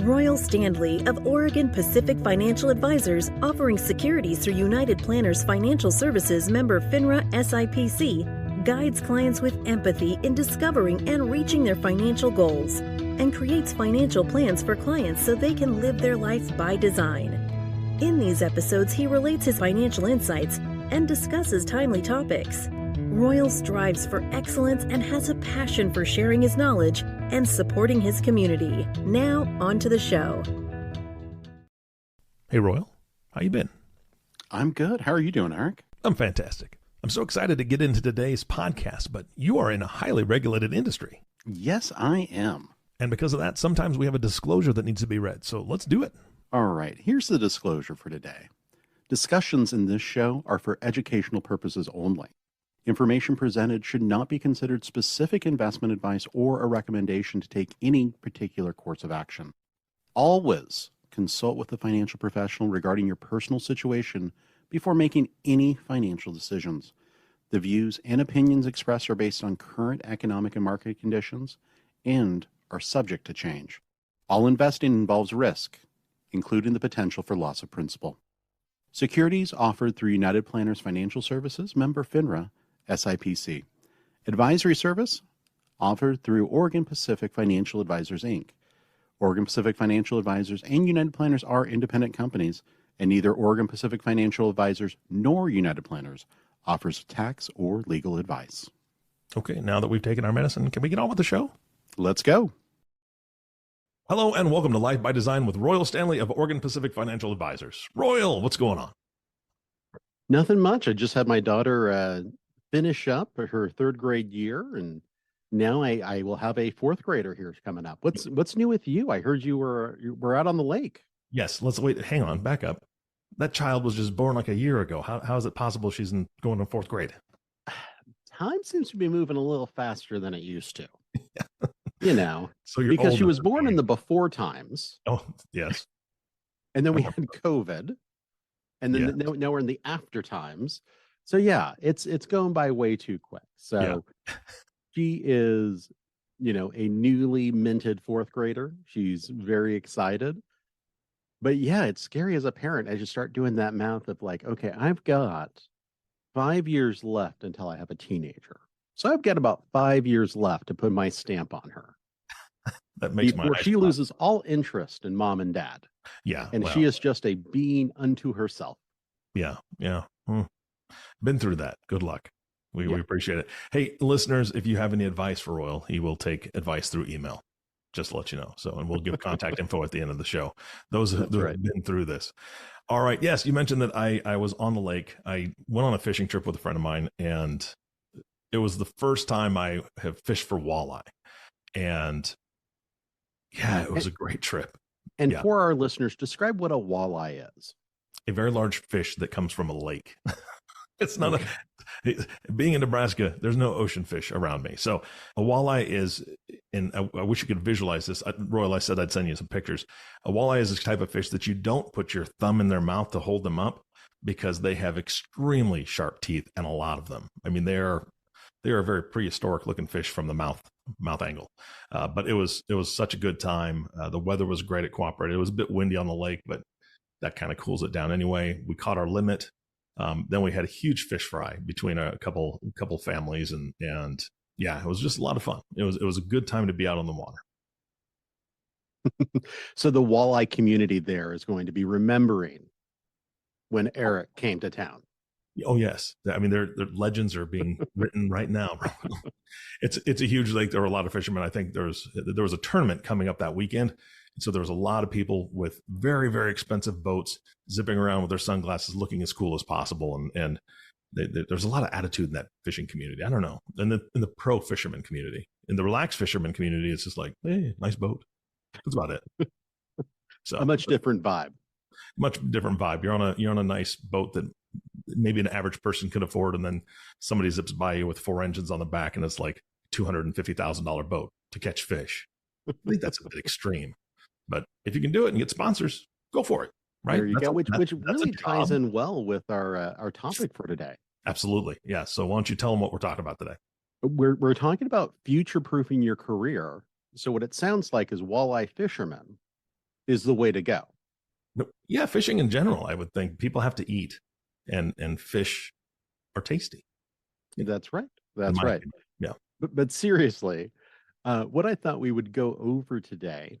Royal Standley of Oregon Pacific Financial Advisors, offering securities through United Planners Financial Services member FINRA SIPC, guides clients with empathy in discovering and reaching their financial goals, and creates financial plans for clients so they can live their life by design. In these episodes, he relates his financial insights and discusses timely topics. Royal strives for excellence and has a passion for sharing his knowledge and supporting his community. Now, on to the show. Hey, Royal. How you been? I'm good. How are you doing, Eric? I'm fantastic. I'm so excited to get into today's podcast, but you are in a highly regulated industry. Yes, I am. And because of that, sometimes we have a disclosure that needs to be read. So let's do it. All right. Here's the disclosure for today. Discussions in this show are for educational purposes only. Information presented should not be considered specific investment advice or a recommendation to take any particular course of action. Always consult with a financial professional regarding your personal situation before making any financial decisions. The views and opinions expressed are based on current economic and market conditions and are subject to change. All investing involves risk, including the potential for loss of principal. Securities offered through United Planners Financial Services, member FINRA, SIPC. Advisory service offered through Oregon Pacific Financial Advisors, Inc. Oregon Pacific Financial Advisors and United Planners are independent companies, and neither Oregon Pacific Financial Advisors nor United Planners offers tax or legal advice. Okay, now that we've taken our medicine, can we get on with the show? Let's go. Hello and welcome to Life by Design with Royal Standley of Oregon Pacific Financial Advisors. Royal, what's going on? Nothing much. I just had my daughter finish up her third grade year, and now I will have a fourth grader here coming up. What's new with you? I heard you were out on the lake. Yes, let's wait. Hang on, back up. That child was just born like a year ago. How is it possible she's going to fourth grade? Time seems to be moving a little faster than it used to. You know, so because she was born in the before times. Oh, yes. And then we had COVID, and then now we're in the after times. So yeah, it's going by way too quick. So she is, a newly minted fourth grader. She's very excited. But yeah, it's scary as a parent as you start doing that math of like, okay, I've got 5 years left until I have a teenager. So I've got about 5 years left to put my stamp on her. That makes before she loses all interest in mom and dad. Yeah. And she is just a being unto herself. Yeah. Yeah. Been through that. Good luck. We appreciate it. Hey, listeners, if you have any advice for Royal, he will take advice through email. Just to let you know. So, and we'll give contact info at the end of the show. Those who have been through this. All right. Yes. You mentioned that I was on the lake. I went on a fishing trip with a friend of mine, and it was the first time I have fished for walleye. And yeah, it was a great trip. And for our listeners, describe what a walleye is. A very large fish that comes from a lake. It's not being in Nebraska, there's no ocean fish around me. So a walleye is, and I wish you could visualize this. Royal, I said I'd send you some pictures. A walleye is this type of fish that you don't put your thumb in their mouth to hold them up, because they have extremely sharp teeth, and a lot of them. I mean, they are a very prehistoric looking fish from the mouth angle. But it was such a good time. The weather was great. It cooperated. It was a bit windy on the lake, but that kind of cools it down anyway. We caught our limit. Then we had a huge fish fry between a couple families, and yeah, it was just a lot of fun. It was a good time to be out on the water. So the walleye community there is going to be remembering when Eric came to town. Oh yes, I mean their legends are being written right now. It's a huge lake. There were a lot of fishermen. I think there was a tournament coming up that weekend, so there was a lot of people with very, very expensive boats zipping around with their sunglasses, looking as cool as possible. And there's a lot of attitude in that fishing community. I don't know, in the pro fisherman community, in the relaxed fisherman community, it's just like, hey, nice boat. That's about it. So a much different vibe. Much different vibe. You're on a nice boat that maybe an average person could afford, and then somebody zips by you with 4 engines on the back, and it's like $250,000 boat to catch fish. I think that's a bit extreme, but if you can do it and get sponsors, go for it. Right? There you go. Which really ties in well with our topic for today. Absolutely, yeah. So why don't you tell them what we're talking about today? We're talking about future proofing your career. So what it sounds like is walleye fishermen is the way to go. But yeah, fishing in general, I would think people have to eat, and fish are tasty. That's right. In That's my right. opinion. Yeah. But seriously, what I thought we would go over today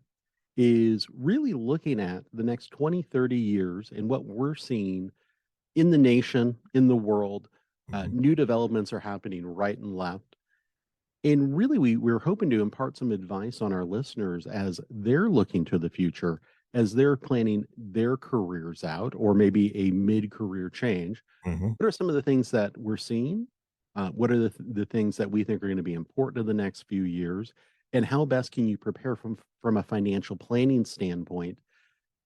is really looking at the next 20, 30 years and what we're seeing in the nation, in the world. Mhm. New developments are happening right and left. And really, we're hoping to impart some advice on our listeners as they're looking to the future, as they're planning their careers out, or maybe a mid career change. Mhm. What are some of the things that we're seeing? What are the things that we think are going to be important in the next few years? And how best can you prepare from a financial planning standpoint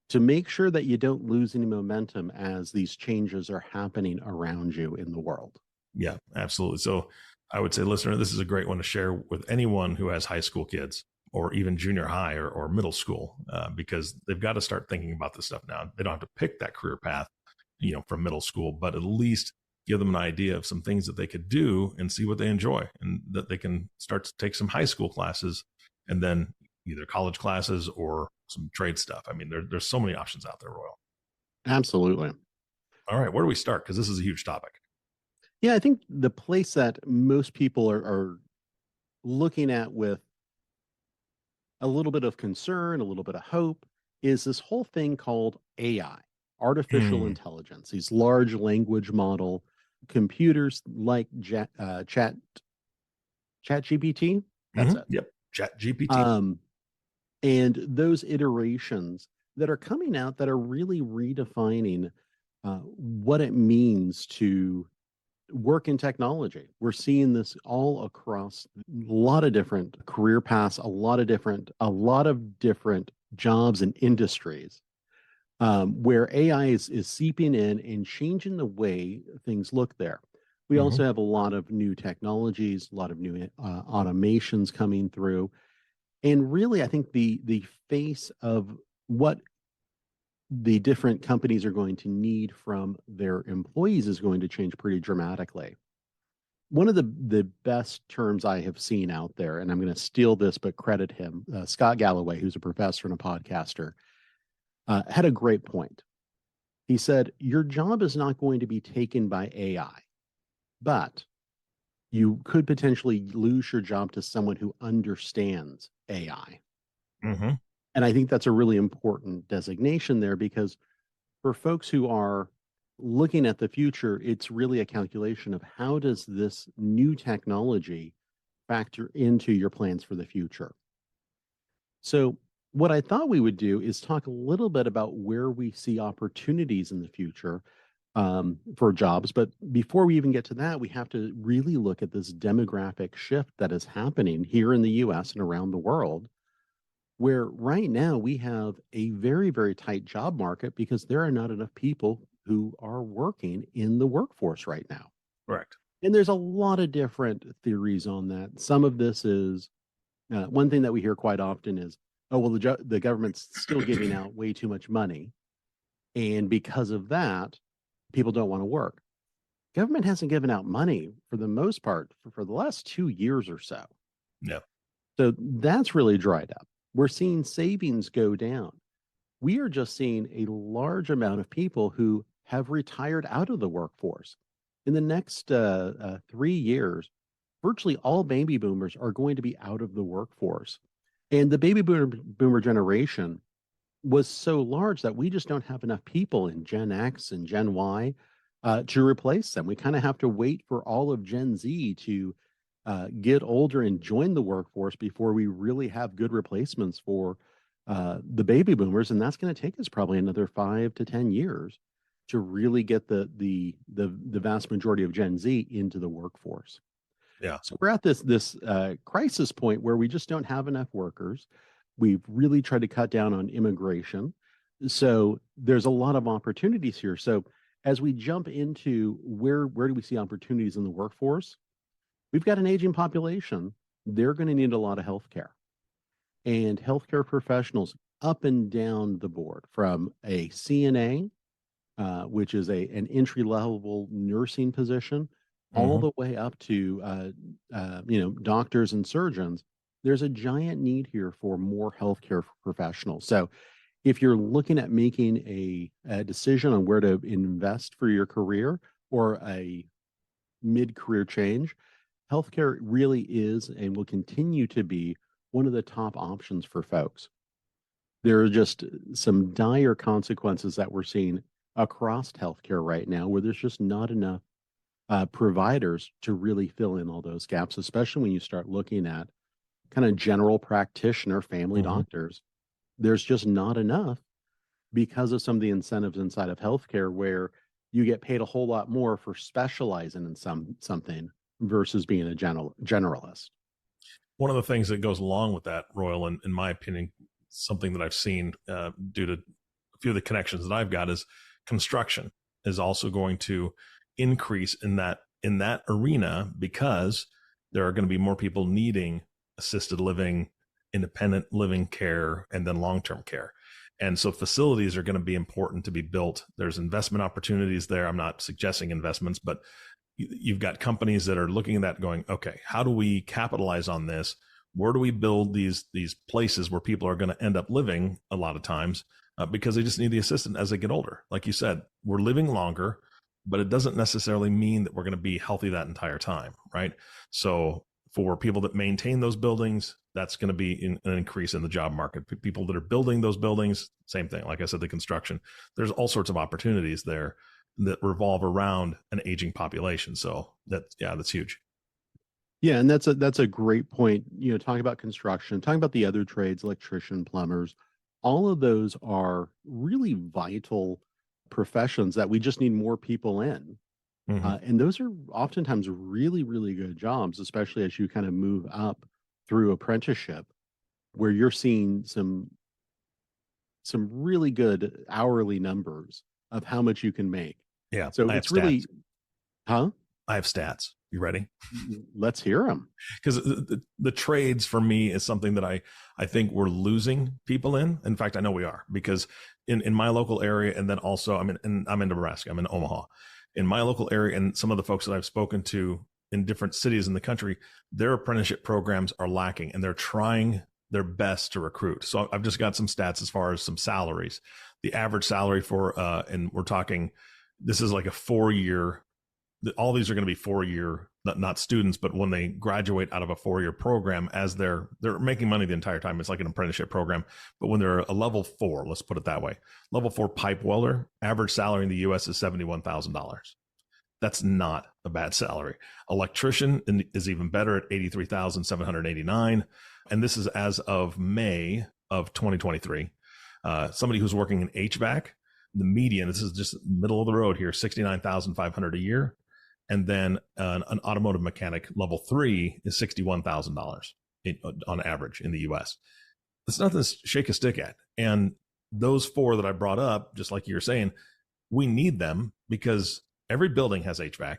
to make sure that you don't lose any momentum as these changes are happening around you in the world? Yeah, absolutely. So I would say, listener, this is a great one to share with anyone who has high school kids or even junior high or middle school, because they've got to start thinking about this stuff now. They don't have to pick that career path, from middle school, but at least give them an idea of some things that they could do and see what they enjoy, and that they can start to take some high school classes and then either college classes or some trade stuff. I mean, there's so many options out there, Royal. Absolutely. All right, where do we start? Because this is a huge topic. Yeah, I think the place that most people are looking at with a little bit of concern, a little bit of hope, is this whole thing called AI, artificial Mm, intelligence, these large language model computers like Chat GPT. That's it. Yep. Chat GPT. Um, and those iterations that are coming out that are really redefining what it means to work in technology. We're seeing this all across a lot of different career paths, a lot of different jobs and industries, where AI is seeping in and changing the way things look there. We Hmm. also have a lot of new technologies, a lot of new automations coming through, and really, I think the face of what the different companies are going to need from their employees is going to change pretty dramatically. One of the best terms I have seen out there, and I'm going to steal this but credit him, Scott Galloway, who's a professor and a podcaster, had a great point. He said, "Your job is not going to be taken by AI, but you could potentially lose your job to someone who understands AI." Hmm. And I think that's a really important designation there because for folks who are looking at the future, it's really a calculation of how does this new technology factor into your plans for the future. So, what I thought we would do is talk a little bit about where we see opportunities in the future for jobs. But before we even get to that, we have to really look at this demographic shift that is happening here in the US and around the world, where right now we have a very, very tight job market because there are not enough people who are working in the workforce right now. Correct. And there's a lot of different theories on that. Some of this is one thing that we hear quite often is, oh, well, the government's still giving out way too much money. And because of that, people don't want to work. Government hasn't given out money for the most part for the last 2 years or so. Yeah. So that's really dried up. We're seeing savings go down. We are just seeing a large amount of people who have retired out of the workforce. In the next 3 years, virtually all baby boomers are going to be out of the workforce. And the boomer generation was so large that we just don't have enough people in Gen X and Gen Y to replace them. We kind of have to wait for all of Gen Z to get older and join the workforce before we really have good replacements for the baby boomers, and that's going to take us probably another 5 to 10 years to really get the vast majority of Gen Z into the workforce. Yeah. So we're at this crisis point where we just don't have enough workers. We've really tried to cut down on immigration, so there's a lot of opportunities here. So as we jump into where do we see opportunities in the workforce? We've got an aging population. They're going to need a lot of healthcare. And healthcare professionals up and down the board, from a CNA, which is an entry level nursing position, all Hmm. the way up to doctors and surgeons. There's a giant need here for more healthcare professionals. So if you're looking at making a decision on where to invest for your career or a mid-career change, healthcare really is and will continue to be one of the top options for folks. There are just some dire consequences that we're seeing across healthcare right now where there's just not enough providers to really fill in all those gaps, especially when you start looking at kind of general practitioner family doctors. There's just not enough because of some of the incentives inside of healthcare where you get paid a whole lot more for specializing in something versus being a generalist. One of the things that goes along with that, Royal, in my opinion, something that I've seen due to a few of the connections that I've got, is construction is also going to increase in that arena because there are going to be more people needing assisted living, independent living care, and then long-term care. And so facilities are going to be important to be built. There's investment opportunities there. I'm not suggesting investments, but you've got companies that are looking at that going, okay, how do we capitalize on this? Where do we build these places where people are going to end up living a lot of times because they just need the assistance as they get older? Like you said, we're living longer, but it doesn't necessarily mean that we're going to be healthy that entire time, right? So for people that maintain those buildings, that's going to be an increase in the job market. People that are building those buildings, same thing. Like I said, the construction, there's all sorts of opportunities there that revolve around an aging population. So that's huge. Yeah, and that's a great point. Talking about construction, talking about the other trades, electrician, plumbers, all of those are really vital professions that we just need more people in. And those are oftentimes really, really good jobs, especially as you kind of move up through apprenticeship, where you're seeing some really good hourly numbers of how much you can make. Yeah. So it's really, huh? I have stats. You ready? Let's hear them. Because the trades for me is something that I think we're losing people in. In fact, I know we are, because in my local area, and then also I'm in Nebraska, I'm in Omaha. In my local area, and some of the folks that I've spoken to in different cities in the country, their apprenticeship programs are lacking, and they're trying their best to recruit. So I've just got some stats as far as some salaries. The average salary for, and we're talking, this is like a 4-year, all these are going to be 4-year, not students, but when they graduate out of a 4-year program, as they're making money the entire time. It's like an apprenticeship program. But when they're a level 4, let's put it that way, level 4 pipe welder, average salary in the U.S. is $71,000. That's not a bad salary. Electrician is even better at $83,789. And this is as of May of 2023. Somebody who's working in HVAC, the median, this is just middle of the road here, $69,500 a year. And then an automotive mechanic level 3 is $61,000 on average in the US. It's nothing to shake a stick at. And those 4 that I brought up, just like you're saying, we need them because every building has HVAC.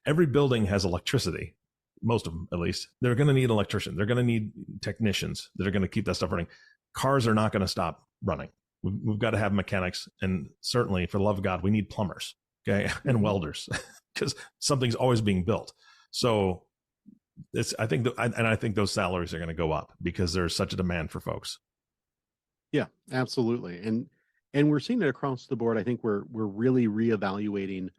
Every building has electricity. Most of them, at least. They're going to need an electrician. They're going to need technicians that are going to keep that stuff running. Cars are not going to stop running. We've got to have mechanics. And certainly, for the love of God, we need plumbers, okay, and welders, because something's always being built. So I think those salaries are going to go up because there's such a demand for folks. Yeah, absolutely. And we're seeing it across the board. I think we're really reevaluating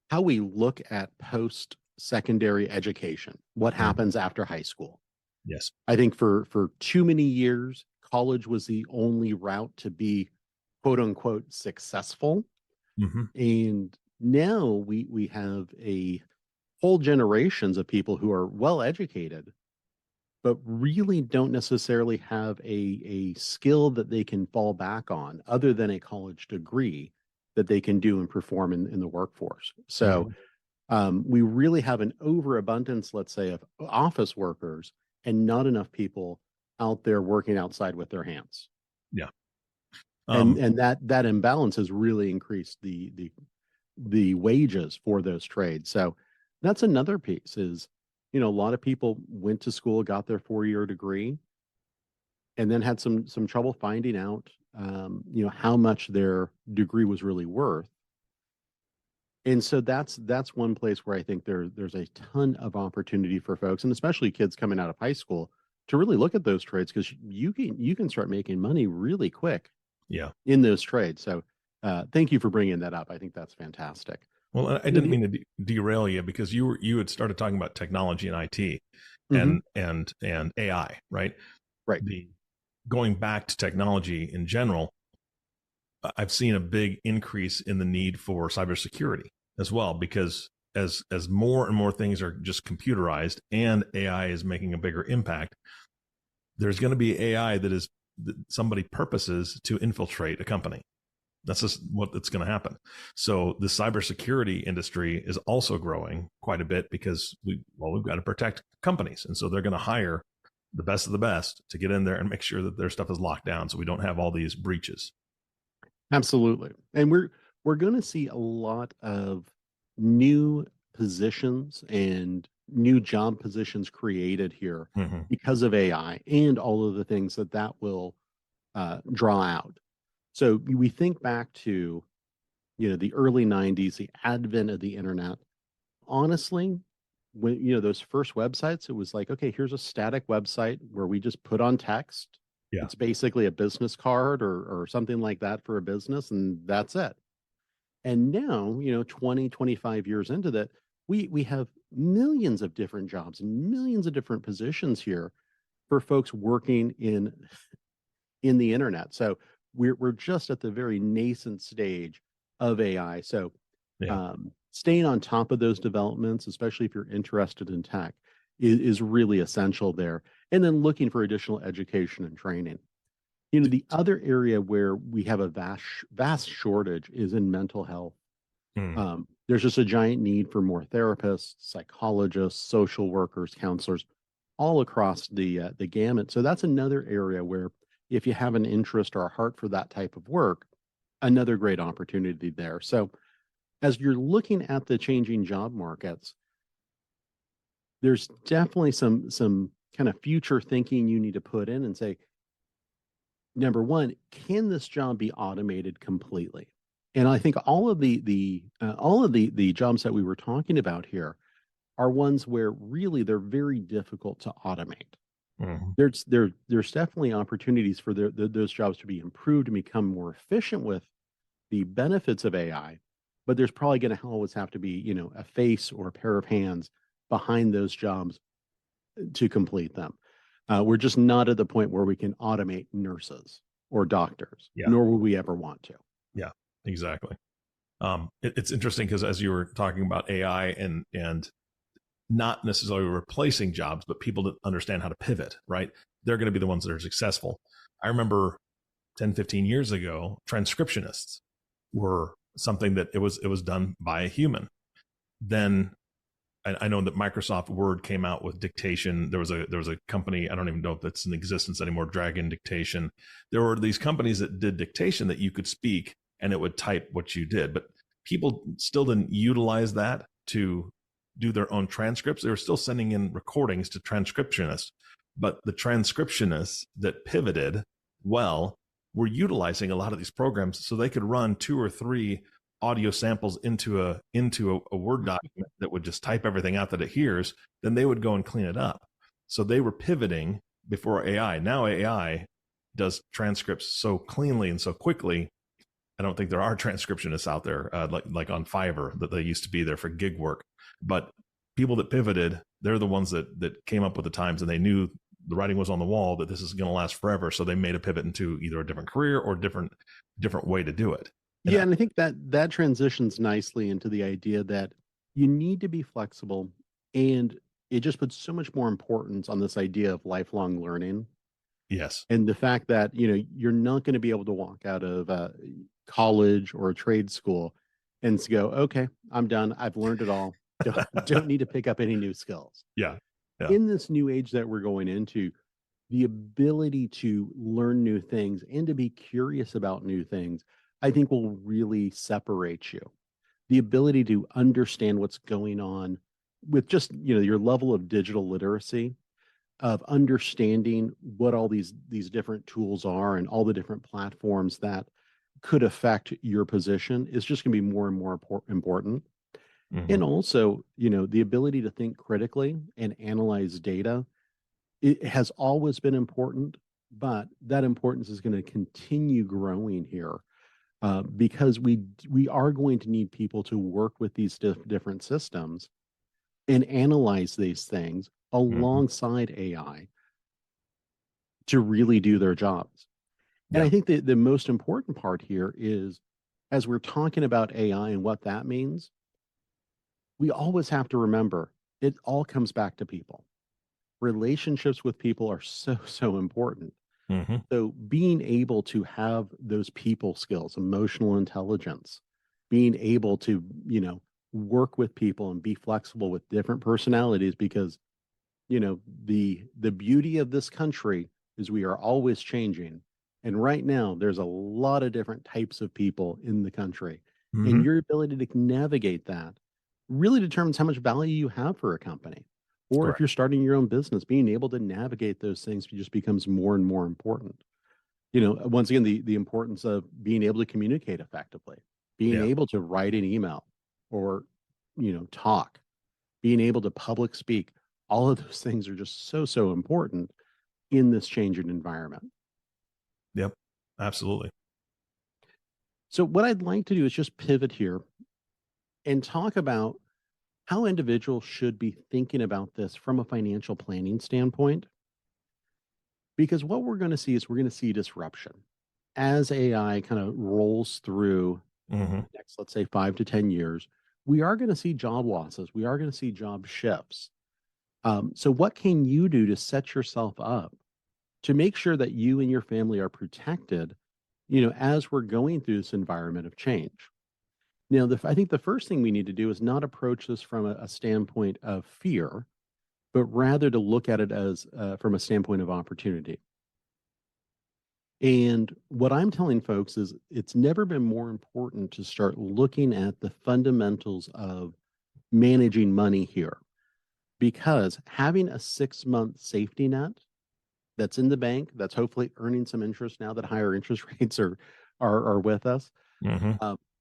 how we look at post-secondary education, what happens after high school. Yes. I think for too many years, college was the only route to be quote unquote successful. And now we have a whole generations of people who are well educated, but really don't necessarily have a skill that they can fall back on other than a college degree that they can do and perform in the workforce. So we really have an overabundance, let's say, of office workers and not enough people out there working outside with their hands. Yeah. And that imbalance has really increased the wages for those trades. So that's another piece is, a lot of people went to school, got their 4-year degree, and then had some trouble finding out, how much their degree was really worth. And so that's one place where I think there's a ton of opportunity for folks, and especially kids coming out of high school, to really look at those trades, because you can start making money really quick Yeah. in those trades. So thank you for bringing that up. I think that's fantastic. Well, I didn't mean to derail you, because you had started talking about technology and IT and AI, right? Right. Going back to technology in general, I've seen a big increase in the need for cybersecurity as well, because as more and more things are just computerized and AI is making a bigger impact, there's going to be AI that somebody purposes to infiltrate a company. That's just what's going to happen. So the cybersecurity industry is also growing quite a bit, because we've got to protect companies, and so they're going to hire the best of the best to get in there and make sure that their stuff is locked down, so we don't have all these breaches. Absolutely. And we're going to see a lot of new positions and new job positions created here because of AI and all of the things that will draw out. So we think back to, the early 90s, the advent of the internet. Honestly, when, those first websites, it was like, okay, here's a static website where we just put on text. Yeah. It's basically a business card or something like that for a business, and that's it. And now, 20, 25 years into that, we have millions of different jobs and millions of different positions here for folks working in the internet. So we're just at the very nascent stage of AI. So staying on top of those developments, especially if you're interested in tech, is really essential there. And then looking for additional education and training. The other area where we have a vast shortage is in mental health. There's just a giant need for more therapists, psychologists, social workers, counselors, all across the gamut. So that's another area where, if you have an interest or a heart for that type of work, another great opportunity there. So as you're looking at the changing job markets, there's definitely some kind of future thinking you need to put in and say, number one, can this job be automated completely? And I think all of the jobs that we were talking about here are ones where really they're very difficult to automate. There's definitely opportunities for those jobs to be improved and become more efficient with the benefits of AI, but there's probably going to always have to be, a face or a pair of hands behind those jobs to complete them. We're just not at the point where we can automate nurses or doctors, nor will we ever want to. Yeah, exactly. It's interesting, because as you were talking about AI and not necessarily replacing jobs, but people that understand how to pivot, right? They're going to be the ones that are successful. I remember 10, 15 years ago, transcriptionists were something that it was done by a human. Then I know that Microsoft Word came out with dictation. There was a company, I don't even know if that's in existence anymore, Dragon Dictation. There were these companies that did dictation that you could speak and it would type what you did, but people still didn't utilize that to do their own transcripts. They were still sending in recordings to transcriptionists, but the transcriptionists that pivoted well were utilizing a lot of these programs so they could run 2 or 3 audio samples into a Word document that would just type everything out that it hears. Then they would go and clean it up. So they were pivoting before AI. Now AI does transcripts so cleanly and so quickly. I don't think there are transcriptionists out there like on Fiverr that they used to be there for gig work. But people that pivoted, they're the ones that came up with the times, and they knew the writing was on the wall that this is going to last forever. So they made a pivot into either a different career or different way to do it. And I think that transitions nicely into the idea that you need to be flexible, and it just puts so much more importance on this idea of lifelong learning. Yes. And the fact that, you're not going to be able to walk out of college or a trade school and go, okay, I'm done. I've learned it all. Don't need to pick up any new skills. Yeah. In this new age that we're going into, the ability to learn new things and to be curious about new things, I think, will really separate you. The ability to understand what's going on with just, your level of digital literacy, of understanding what all these different tools are and all the different platforms that could affect your position, is just going to be more and more important. And also, the ability to think critically and analyze data it has always been important, but that importance is going to continue growing here because we are going to need people to work with these different systems and analyze these things Mhm. alongside AI to really do their jobs. And I Yeah. think the most important part here is as we're talking about AI and what that means, we always have to remember it all comes back to people. Relationships with people are so important. Hmm. So being able to have those people skills, emotional intelligence, being able to, work with people and be flexible with different personalities because, the beauty of this country is we are always changing. And right now there's a lot of different types of people in the country. And Hmm. your ability to navigate that really determines how much value you have for a company. Or if Correct. you're starting your own business, being able to navigate those things just becomes more and more important. Once again, the importance of being able to communicate effectively, being Yeah. able to write an email or, talk, being able to public speak, all of those things are just so important in this changing environment. Yep. Absolutely. So what I'd like to do is just pivot here and talk about how individuals should be thinking about this from a financial planning standpoint. Because what we're going to see is we're going to see disruption as AI kind of rolls through Hmm. the next, let's say, 5 to 10 years. We are going to see job losses. We are going to see job shifts. So, what can you do to set yourself up to make sure that you and your family are protected? As we're going through this environment of change. Now, I think the first thing we need to do is not approach this from a standpoint of fear, but rather to look at it as from a standpoint of opportunity. And what I'm telling folks is it's never been more important to start looking at the fundamentals of managing money here because having a 6 month safety net that's in the bank, that's hopefully earning some interest now that higher interest rates are with us, Hmm.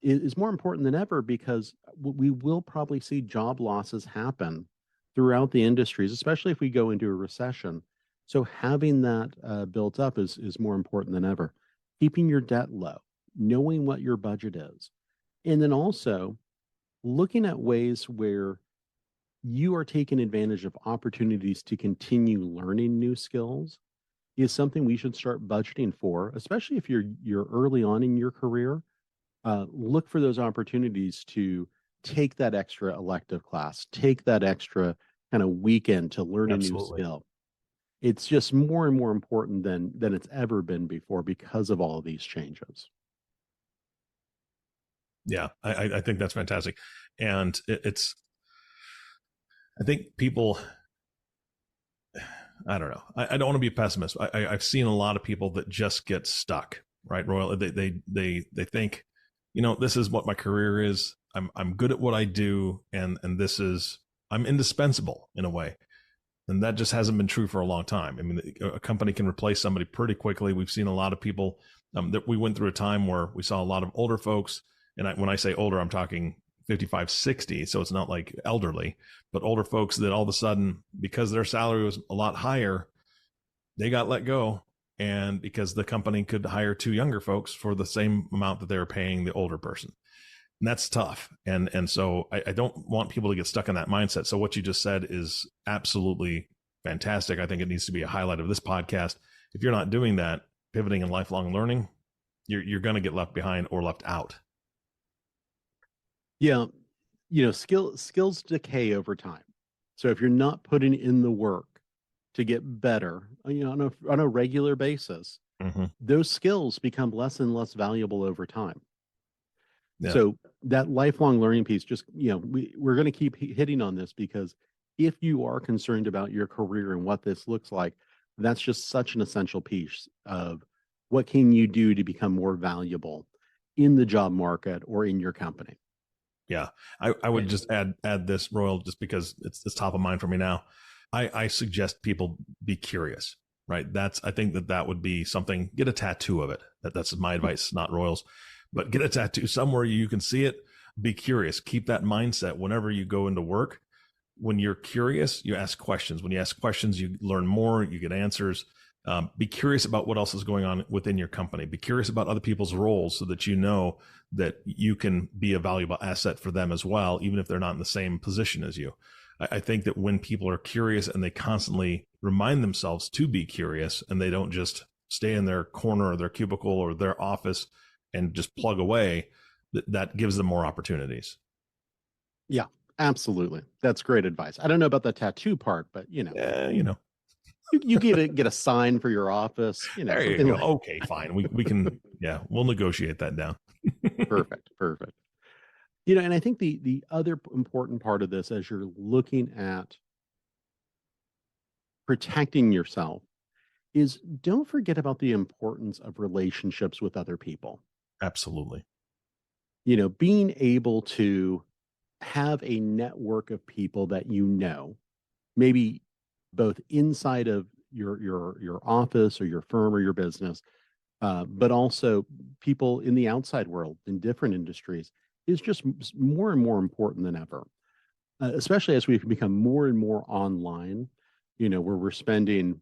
is more important than ever because we will probably see job losses happen throughout the industries, especially if we go into a recession. So having that built up is more important than ever. Keeping your debt low, knowing what your budget is, and then also looking at ways where you are taking advantage of opportunities to continue learning new skills is something we should start budgeting for, especially if you're early on in your career. Look for those opportunities to take that extra elective class, take that extra kind of weekend to learn a new Absolutely. skill. It's just more and more important than it's ever been before because of all of these changes. Yeah. I think that's fantastic. And it's, I think people, I don't know. I don't want to be a pessimist. I've seen a lot of people that just get stuck, right? Royal, they think, this is what my career is. I'm good at what I do, and this is I'm indispensable in a way, and that just hasn't been true for a long time. I mean, a company can replace somebody pretty quickly. We've seen a lot of people that we went through a time where we saw a lot of older folks, and when I say older, I'm talking 55, 60. So it's not like elderly, but older folks that all of a sudden, because their salary was a lot higher, they got let go. And because the company could hire two younger folks for the same amount that they were paying the older person. And that's tough. And so I don't want people to get stuck in that mindset. So what you just said is absolutely fantastic. I think it needs to be a highlight of this podcast. If you're not doing that, pivoting and lifelong learning, you're going to get left behind or left out. Yeah, skills decay over time. So if you're not putting in the work to get better, on a regular basis, Mm-hmm. those skills become less and less valuable over time. Yeah. So that lifelong learning piece, just we're going to keep hitting on this because if you are concerned about your career and what this looks like, that's just such an essential piece of what can you do to become more valuable in the job market or in your company. Yeah. I would just add this, Royal, just because it's top of mind for me now. I suggest people be curious, right? I think that would be something. Get a tattoo of it. That's my advice, not Royal's, but get a tattoo somewhere you can see it. Be curious. Keep that mindset whenever you go into work. when you're curious, you ask questions. When you ask questions, you learn more, you get answers. Be curious about what else is going on within your company. Be curious about other people's roles so that you know that you can be a valuable asset for them as well, even if they're not in the same position as you. I think that when people are curious and they constantly remind themselves to be curious and they don't just stay in their corner or their cubicle or their office and just plug away, that gives them more opportunities. Yeah, absolutely. That's great advice. I don't know about the tattoo part, but Yeah, you get a sign for your office, there you something go. like Okay, fine. We can, yeah, we'll negotiate that down. perfect. And I think the other important part of this, as you're looking at protecting yourself, is don't forget about the importance of relationships with other people. Absolutely. Being able to have a network of people that maybe both inside of your office or your firm or your business, but also people in the outside world in different industries, is just more and more important than ever. Especially as we've become more and more online, where we're spending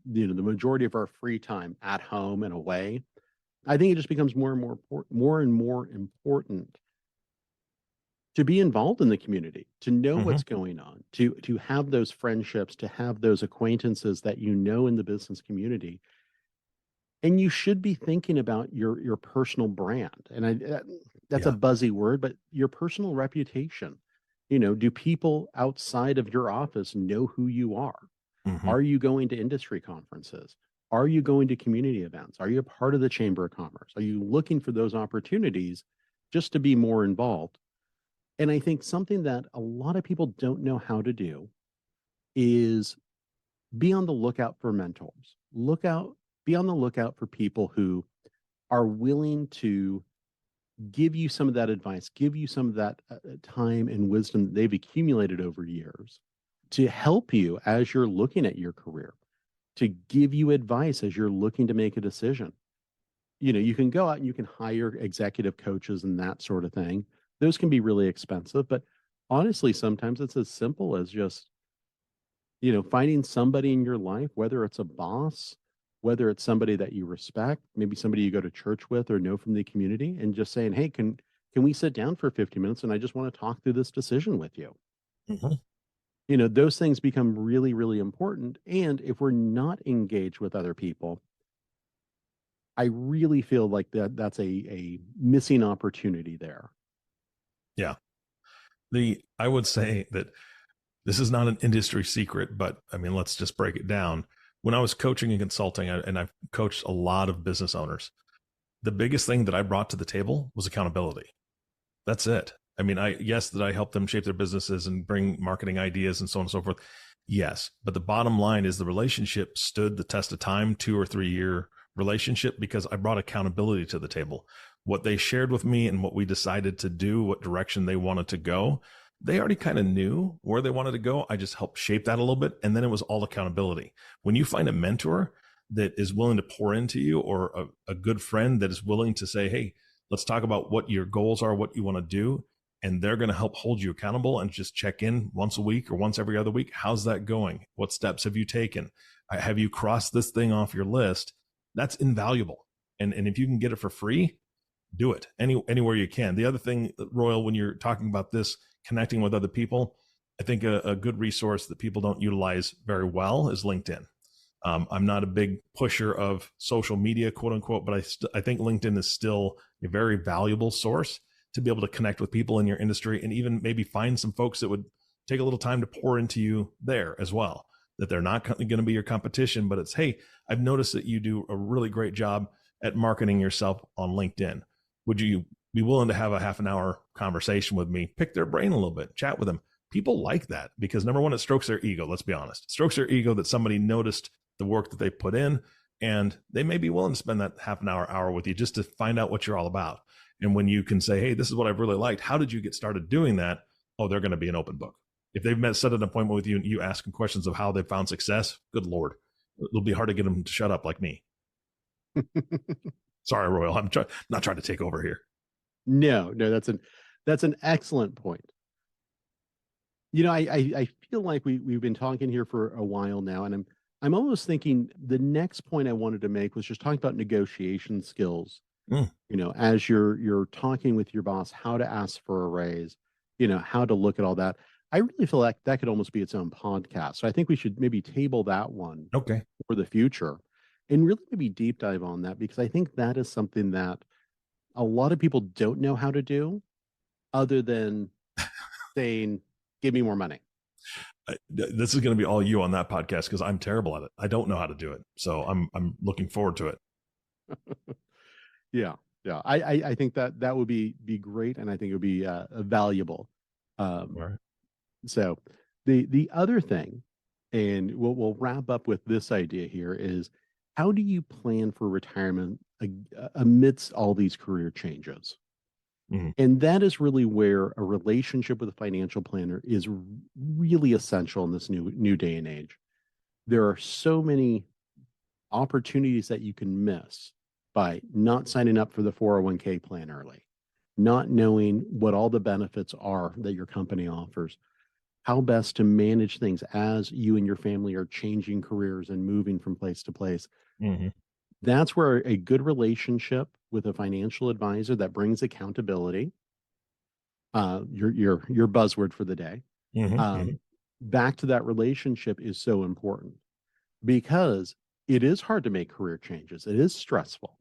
the majority of our free time at home and away. I think it just becomes more and more important to be involved in the community, to know what's going on, to have those friendships, to have those acquaintances that in the business community. And you should be thinking about your personal brand. And that's a buzzy word, but your personal reputation. Do people outside of your office know who you are? Are you going to industry conferences? Are you going to community events? Are you a part of the Chamber of Commerce? Are you looking for those opportunities just to be more involved? And I think something that a lot of people don't know how to do is be on the lookout for mentors. Be on the lookout for people who are willing to give you some of that advice, give you some of that time and wisdom that they've accumulated over years to help you as you're looking at your career, to give you advice as you're looking to make a decision. You can go out and you can hire executive coaches and that sort of thing. Those can be really expensive, but honestly, sometimes it's as simple as just, finding somebody in your life, whether it's a boss, whether it's somebody that you respect, maybe somebody you go to church with or know from the community, and just saying, hey, can we sit down for 50 minutes? And I just want to talk through this decision with you. Those things become really, really important. And if we're not engaged with other people, I really feel like that's a missing opportunity there. Yeah. I would say that this is not an industry secret, but I mean, let's just break it down. When I was coaching and consulting, and I've coached a lot of business owners, the biggest thing that I brought to the table was accountability. That's it. I mean, that I helped them shape their businesses and bring marketing ideas and so on and so forth. Yes. But the bottom line is the relationship stood the test of time, 2 or 3 year relationship, because I brought accountability to the table. What they shared with me and what we decided to do, what direction they wanted to go, they already kind of knew where they wanted to go. I just helped shape that a little bit. And then it was all accountability. When you find a mentor that is willing to pour into you, or a good friend that is willing to say, hey, let's talk about what your goals are, what you want to do, and they're going to help hold you accountable and just check in once a week or once every other week. How's that going? What steps have you taken? Have you crossed this thing off your list? That's invaluable. And if you can get it for free, do it anywhere you can. The other thing, Royal, when you're talking about this, connecting with other people, I think a good resource that people don't utilize very well is LinkedIn. I'm not a big pusher of social media, quote unquote, but I think LinkedIn is still a very valuable source to be able to connect with people in your industry, and even maybe find some folks that would take a little time to pour into you there as well, that they're not going to be your competition, but it's, hey, I've noticed that you do a really great job at marketing yourself on LinkedIn. Would you be willing to have a half an hour conversation with me, pick their brain a little bit, chat with them? People like that because, number one, it strokes their ego. Let's be honest. It strokes their ego that somebody noticed the work that they put in, and they may be willing to spend that half an hour with you just to find out what you're all about. And when you can say, hey, this is what I've really liked, how did you get started doing that? Oh, they're going to be an open book. If they've set an appointment with you and you ask them questions of how they found success, good Lord, it'll be hard to get them to shut up like me. Sorry, Royal. I'm not trying to take over here. No, that's an excellent point. I feel like we've been talking here for a while now, and I'm almost thinking the next point I wanted to make was just talking about negotiation skills. Mm, As you're talking with your boss, how to ask for a raise, how to look at all that. I really feel like that could almost be its own podcast. So I think we should maybe table that one okay. for the future and really maybe deep dive on that, because I think that is something that a lot of people don't know how to do other than saying, give me more money. This is going to be all you on that podcast because I'm terrible at it. I don't know how to do it. So I'm looking forward to it. Yeah. Yeah. I think that would be great. And I think it would be valuable. All right. So the other thing, and we'll wrap up with this idea here, is how do you plan for retirement amidst all these career changes? Mhm. And that is really where a relationship with a financial planner is really essential in this new day and age. There are so many opportunities that you can miss by not signing up for the 401k plan early, not knowing what all the benefits are that your company offers, how best to manage things as you and your family are changing careers and moving from place to place. Mm-hmm. That's where a good relationship with a financial advisor that brings accountability, your buzzword for the day, Mm-hmm. Mm-hmm. back to that relationship is so important, because it is hard to make career changes. It is stressful.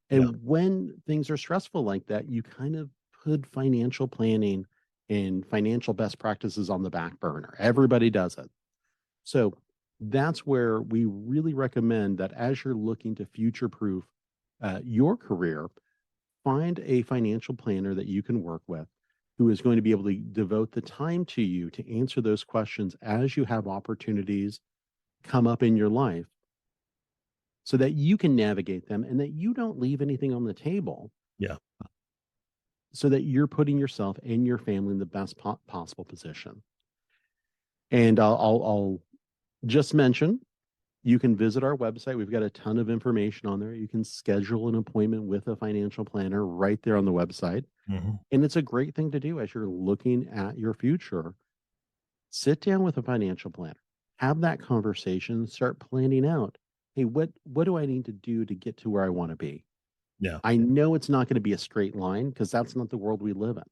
Yeah. And when things are stressful like that, you kind of put financial planning and financial best practices on the back burner. Everybody does it. So that's where we really recommend that as you're looking to future proof your career, find a financial planner that you can work with who is going to be able to devote the time to you to answer those questions as you have opportunities come up in your life, so that you can navigate them and that you don't leave anything on the table, Yeah. so that you're putting yourself and your family in the best possible position. And I'll just mention, you can visit our website. We've got a ton of information on there. You can schedule an appointment with a financial planner right there on the website. Mm-hmm. And it's a great thing to do as you're looking at your future. Sit down with a financial planner, have that conversation, start planning out, hey, what do I need to do to get to where I want to be? Yeah. I know it's not going to be a straight line, because that's not the world we live in.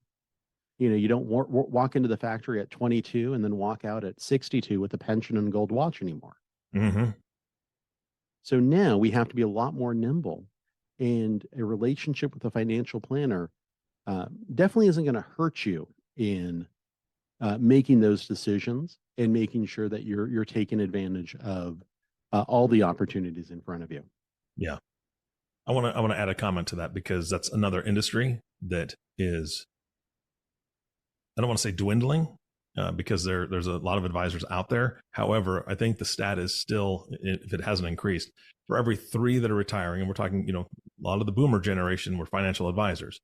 You don't walk into the factory at 22 and then walk out at 62 with a pension and gold watch anymore. Mm-hmm. So now we have to be a lot more nimble, and a relationship with a financial planner definitely isn't going to hurt you in making those decisions and making sure that you're taking advantage of all the opportunities in front of you. Yeah. I want to add a comment to that, because that's another industry that is, I don't want to say dwindling, because there's a lot of advisors out there. However, I think the stat is still, if it hasn't increased, for every 3 that are retiring, and we're talking, a lot of the boomer generation were financial advisors.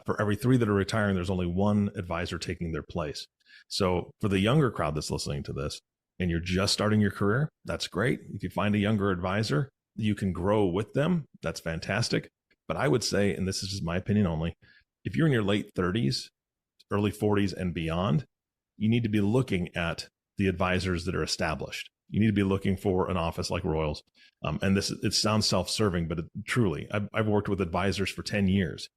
For every 3 that are retiring, there's only 1 advisor taking their place. So for the younger crowd that's listening to this and you're just starting your career, that's great. If you find a younger advisor, you can grow with them. That's fantastic. But I would say, and this is just my opinion only, if you're in your late 30s, early 40s and beyond, you need to be looking at the advisors that are established. You need to be looking for an office like Royals. And it sounds self-serving, but truly, I've worked with advisors for 10 years.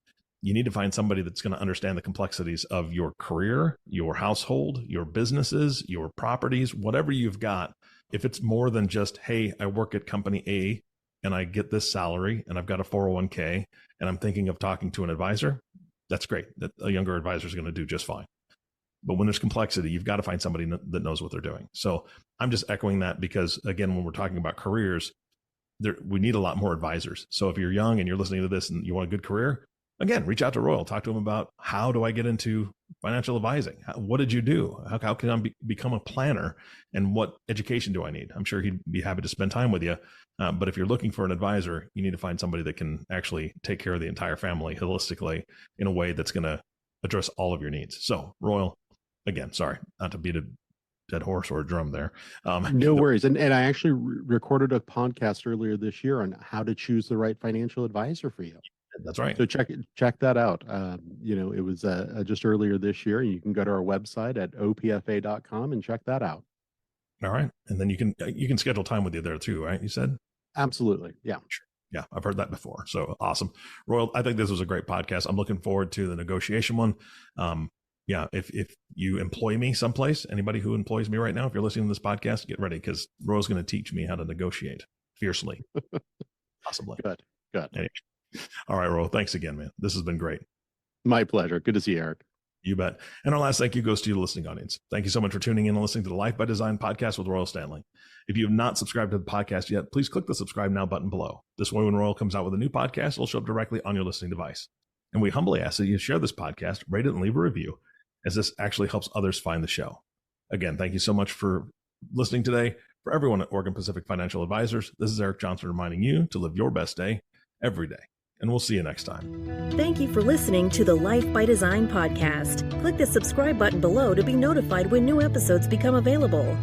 You need to find somebody that's going to understand the complexities of your career, your household, your businesses, your properties, whatever you've got. If it's more than just, hey, I work at company A and I get this salary and I've got a 401k and I'm thinking of talking to an advisor, that's great. That a younger advisor is going to do just fine. But when there's complexity, you've got to find somebody that knows what they're doing. So I'm just echoing that, because again, when we're talking about careers, we need a lot more advisors. So if you're young and you're listening to this and you want a good career, again, reach out to Royal, talk to him about, how do I get into financial advising? What did you do? How can I become a planner? And what education do I need? I'm sure he'd be happy to spend time with you. But if you're looking for an advisor, you need to find somebody that can actually take care of the entire family holistically in a way that's going to address all of your needs. So Royal, again, sorry, not to beat a dead horse or a drum there. No worries. And I actually recorded a podcast earlier this year on how to choose the right financial advisor for you. That's right. So check that out. It was just earlier this year. You can go to our website at opfa.com and check that out. All right. And then you can schedule time with you there too, right? You said? Absolutely. Yeah. Yeah, I've heard that before. So awesome. Royal, I think this was a great podcast. I'm looking forward to the negotiation one. Yeah, if you employ me someplace, anybody who employs me right now, if you're listening to this podcast, get ready because Royal's going to teach me how to negotiate fiercely. Possibly. Good. Anyway. All right, Royal. Thanks again, man. This has been great. My pleasure. Good to see you, Eric. You bet. And our last thank you goes to you, the listening audience. Thank you so much for tuning in and listening to the Life by Design podcast with Royal Standley. If you have not subscribed to the podcast yet, please click the subscribe now button below. This way, when Royal comes out with a new podcast, it'll show up directly on your listening device. And we humbly ask that you share this podcast, rate it, and leave a review, as this actually helps others find the show. Again, thank you so much for listening today. For everyone at Oregon Pacific Financial Advisors, this is Eric Johnson reminding you to live your best day every day. And we'll see you next time. Thank you for listening to the Life by Design podcast. Click the subscribe button below to be notified when new episodes become available.